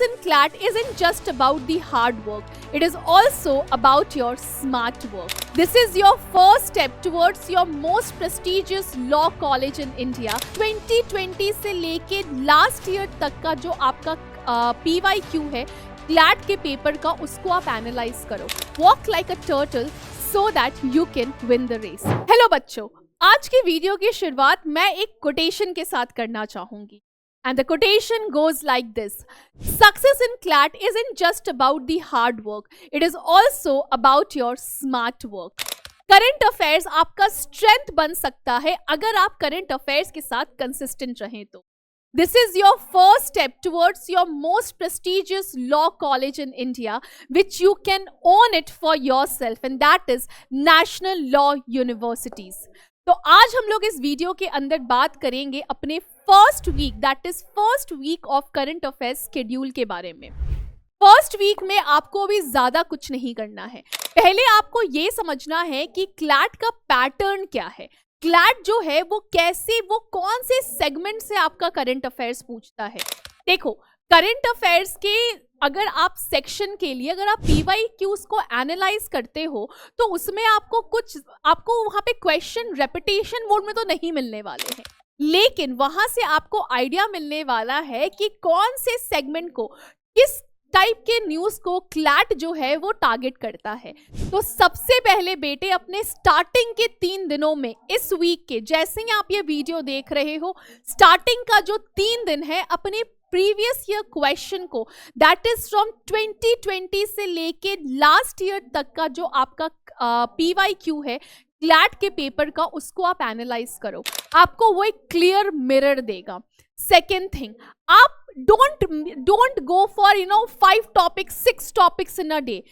in CLAT isn't just about the hard work, it is also about your smart work. This is your first step towards your most prestigious law college in India. 2020 से लेके last year तक का जो आपका PYQ है CLAT के paper का, उसको आप एनालाइज करो. Walk like a turtle so that you can win the race. Hello बच्चों, आज की वीडियो की शुरुआत मैं एक कोटेशन के साथ करना चाहूंगी. And the quotation goes like this: Success in CLAT isn't just about the hard work, it is also about your smart work. Current affairs आपका स्ट्रेंथ बन सकता है अगर आप करंट अफेयर्स के साथ कंसिस्टेंट रहें तो. This is your first step towards your most prestigious law college in India, which you can own it for yourself, and that is National Law Universities. तो आज हम लोग इस वीडियो के अंदर बात करेंगे अपने first week, that is first week of current affairs schedule के बारे में. फर्स्ट वीक में आपको भी ज्यादा कुछ नहीं करना है. पहले आपको ये समझना है कि क्लैट का पैटर्न क्या है. क्लैट जो है वो कैसे, वो कौन से सेगमेंट से आपका करंट अफेयर्स पूछता है. देखो, करंट अफेयर्स के अगर आप सेक्शन के लिए अगर आप PYQs को एनालाइज करते हो तो उसमें आपको वहां पे क्वेश्चन रेपिटेशन मोड में तो नहीं मिलने वाले हैं, लेकिन वहां से आपको आइडिया मिलने वाला है कि कौन से सेगमेंट को, किस टाइप के न्यूज को क्लैट जो है वो टारगेट करता है. तो सबसे पहले बेटे अपने स्टार्टिंग के 3 दिनों में, इस वीक के जैसे ही आप ये वीडियो देख रहे हो, स्टार्टिंग का जो 3 दिन है अपने प्रीवियस ईयर क्वेश्चन को, दैट इज फ्रॉम 2020 से लेके लास्ट ईयर तक का जो आपका PYQ है क्लैट के पेपर का, उसको आप एनालाइज करो. आपको वो एक क्लियर मिरर देगा. सेकेंड थिंग, आप don't go for 5 topics 6 topics in a day.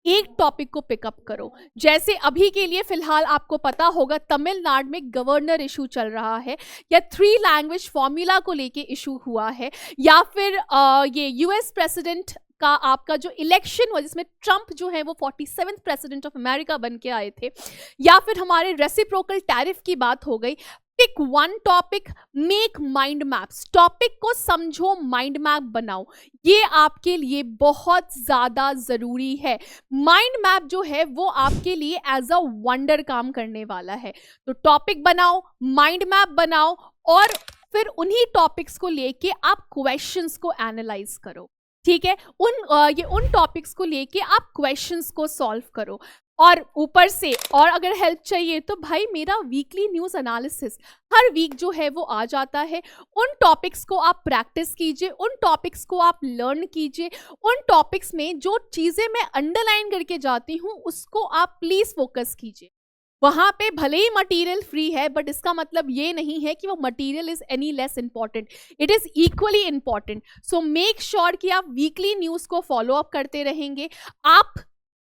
एक टॉपिक को पिकअप करो. जैसे अभी के लिए फिलहाल आपको पता होगा तमिलनाडु में गवर्नर इशू चल रहा है, या 3 लैंग्वेज फॉर्मूला को लेके इशू हुआ है, या फिर ये US प्रेसिडेंट का आपका जो इलेक्शन हुआ जिसमें ट्रंप जो है वो 47th प्रेसिडेंट ऑफ अमेरिका बन के आए थे, या फिर हमारे रेसिप्रोकल टैरिफ की बात हो गई. Pick one topic, make mind maps. Topic को समझो, माइंड मैप बनाओ. ये आपके लिए बहुत ज्यादा जरूरी है. माइंड मैप जो है वो आपके लिए एज अ वंडर काम करने वाला है. तो टॉपिक बनाओ, माइंड मैप बनाओ, और फिर उन्हीं टॉपिक्स को लेके आप क्वेश्चंस को एनालाइज करो. ठीक है, उन टॉपिक्स को लेके आप क्वेश्चंस को सॉल्व करो. और ऊपर से और अगर हेल्प चाहिए तो भाई मेरा वीकली न्यूज़ एनालिसिस हर वीक जो है वो आ जाता है. उन टॉपिक्स को आप प्रैक्टिस कीजिए, उन टॉपिक्स को आप लर्न कीजिए. उन टॉपिक्स में जो चीज़ें मैं अंडरलाइन करके जाती हूँ उसको आप प्लीज़ फोकस कीजिए. वहाँ पे भले ही मटेरियल फ्री है, बट इसका मतलब ये नहीं है कि वो material is any less important. It is equally important. So make sure कि आप वीकली न्यूज़ को फॉलो अप करते रहेंगे.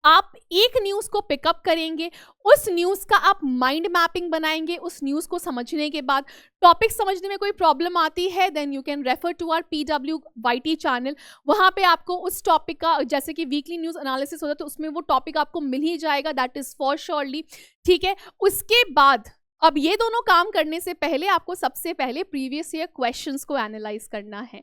आप एक न्यूज को पिकअप करेंगे, उस न्यूज का आप माइंड मैपिंग बनाएंगे. उस न्यूज को समझने के बाद टॉपिक समझने में कोई प्रॉब्लम आती है then you can refer to our PWYT channel. वहां पे आपको उस टॉपिक का, जैसे कि वीकली न्यूज एनालिसिस होता है तो उसमें वो टॉपिक आपको मिल ही जाएगा, दैट इज फॉर श्योरली. ठीक है, उसके बाद अब ये दोनों काम करने से पहले आपको सबसे पहले प्रीवियस ईयर क्वेश्चंस को एनालाइज करना है.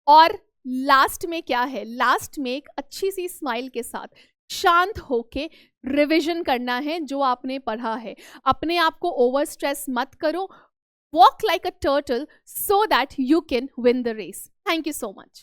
और लास्ट में क्या है, लास्ट में एक अच्छी सी स्माइल के साथ शांत होके रिवीजन करना है जो आपने पढ़ा है. अपने आप को ओवर स्ट्रेस मत करो. Walk like a turtle so that you can win the race. Thank you so much.